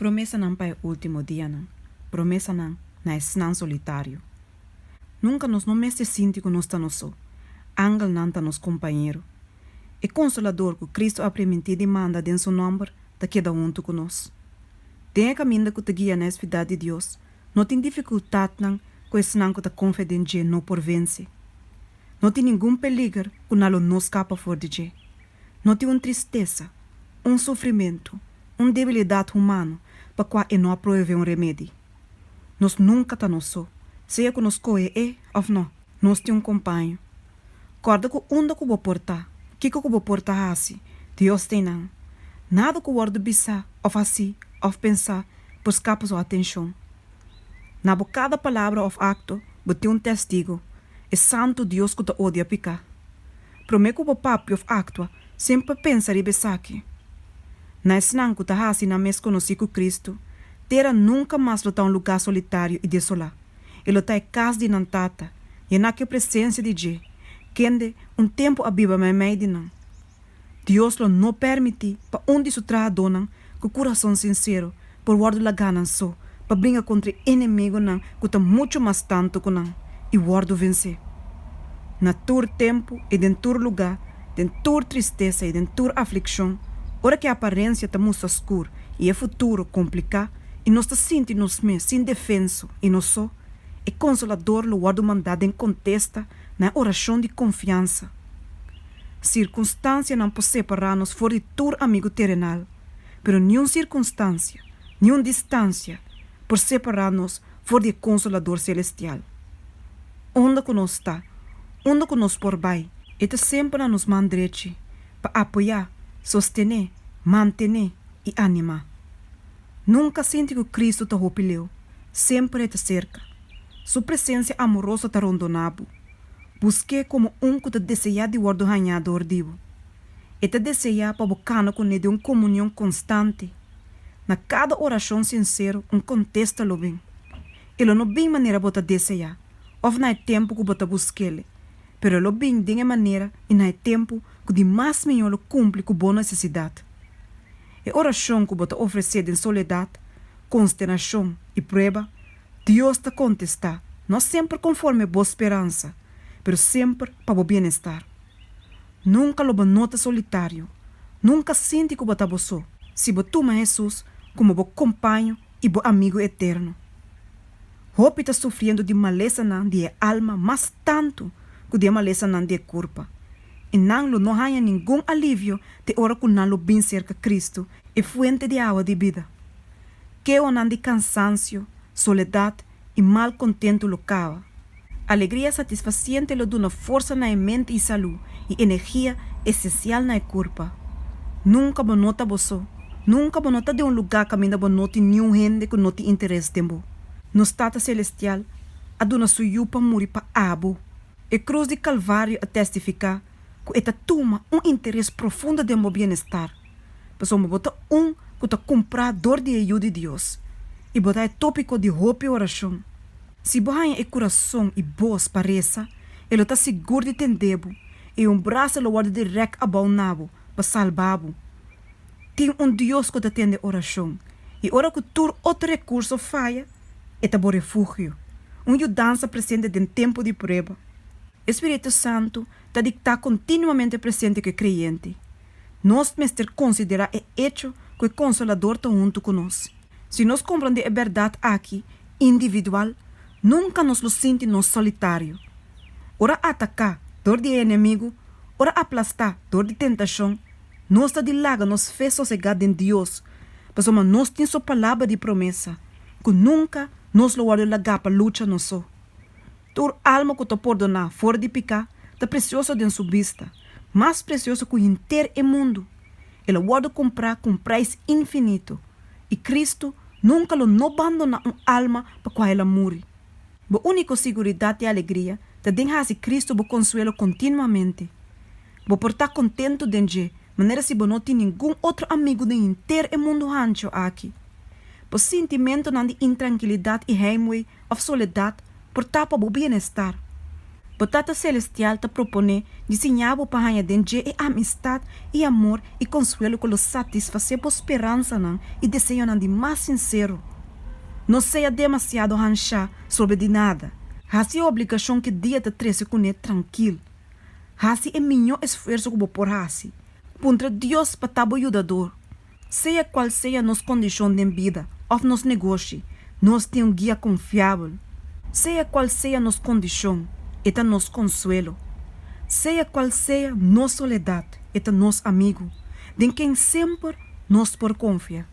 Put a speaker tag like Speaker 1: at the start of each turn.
Speaker 1: Promessa não para o último dia, não. Promessa não é não solitário. Nunca nos não se sente que nós estamos só. Ángel não está nos companheiro. E consolador que Cristo ha permitido e manda em seu nome, da queda junto conosco. Tem a caminho que te guia na vida de Deus. Não tem dificuldade não, com esse não que te confidente não por vencer. Não tem nenhum peligro que não escapa fora de Deus. Não tem uma tristeza, um sofrimento, uma debilidade humana para qual não aprove um remédio. Nós nunca estamos só. Seja que nos coe ou não, nós temos um companheiro. Corda que onde que vou portar, que vou portar assim, Deus tem não. Nada que word bisa, ou assim, ou pensar, por escapar sua atenção. Na cada palavra ou acto, bote um testigo, é santo Deus que te odia picar. Prometo que o papo ou acto, sempre pensa em aqui. Na esnan que te hasi na mes conheci com Cristo, terá nunca mais lutar um lugar solitário e desolado. Ele está em casa de Nantata, e na que presença de Deus, quende tempo a Bíblia me meio de não. Deus não permite para onde se trabalha não, com coração sincero, por guardar a gana só, para brincar contra o inimigo não, que está muito mais tanto que não, e guardar vencer. Na todo tempo e em todo lugar, em toda tristeza e em toda aflição, ora que a aparência está muito escura e o futuro complicado, e nós está sentindo-nos sem defesa e não só, é consolador o guarda mandado em contesta na oração de confiança. Circunstância não pode separar-nos fora de todo amigo terrenal, pero nenhuma circunstância, nenhuma distância por separar-nos fora de consolador celestial. Onde que nós está, onde que nós por vai, está sempre nos mandreche para apoiar, sostener, manter e animar. Nunca sente que Cristo te roupileu, sempre te cerca. Sua presença amorosa te rondonabo. Busque como que te deseja de guardo ganhador divo. E te deseja para buscar com ele de uma comunhão constante. Na cada oração sincera, contesta-lo bem. Ele não bem maneira para te desejar, ou não é tempo que você busque ele. Pero ele bem de uma maneira e não é tempo que de mais melhor cumpre com boa necessidade. E oração que você oferecer em soledade, consternação e prova, Deus te contesta, não sempre conforme boa esperança, pero sempre para o bem-estar. Nunca lo nota solitário, nunca sente que você só, se você toma Jesus como seu companheiro e seu amigo eterno. Hope está sofrendo de maleza de alma, mas tanto que de maleza de corpo. E não há nenhum alívio de hora que não bem cerca Cristo e fuente de água de vida. Que o de cansancio, soledade e mal contento lo cava. Alegria satisfaciente lo dá força na mente e saúde e energia essencial na corpo. Nunca bonota você, nunca bonota de um lugar que ainda bonota nenhum gente que não tem interesse em você. No estado celestial, a dona suyu para morrer para abo. E cruz de Calvário a testificar que esta toma interesse profundo de meu bem-estar. Pessoal, bota que está comprador de ajuda de Deus. E botar tópico de hope e oração. Se você é coração e voz parece, ele está seguro de tendebo e braço lo guarda direto a nabo para salvá-lo. Tem Deus que te atende oração e ora que todo outro recurso falha, é bom refúgio, ajudança presente em tempo de prova. Espírito Santo te dicta continuamente presente que creyente. Nós mestre considera o hecho que o Consolador está junto conosco. Se nós compreendemos a verdade aqui, individual, nunca nos lo sentimos solitário. Ora atacar, dor de inimigo, ora aplastar, dor de tentação, nós está de laga nos fez sossegar em Deus, mas nós temos sua palavra de promessa, que nunca nos lo guarda lagar para luta no só. Tua alma que te perdonar fora de picar, está precioso de sua vista, mais precioso que o inteiro mundo. Ele guarda comprar com preço infinito, e Cristo nunca lo não abandona uma alma para qual ela morre. A única segurança e alegria te deixa se Cristo o consuelo continuamente. Vou portar contento de maneira se não tem nenhum outro amigo do inteiro mundo ancho aqui. O sentimento de intranquilidade e heimwee ou soledade portar para o bem-estar. O Tata Celestial te propone desenhado para ganhar de amistade e amor e consuelo que lo satisfazer por esperança e desejo de mais sincero. Não seja demasiado ranchar sobre de nada. Hasi a obrigação que dia te trece com ele tranquilo. Hasi é melhor esforço que vou por hasi. Contra Deus para tabo ajudador. Seja qual seja nossa condição de vida ou nosso negócio, nós temos um guia confiável. Seja qual seja nossa condição, é nosso consuelo. Seja qual seja nossa soledade, é nosso amigo, de quem sempre nós por confiar.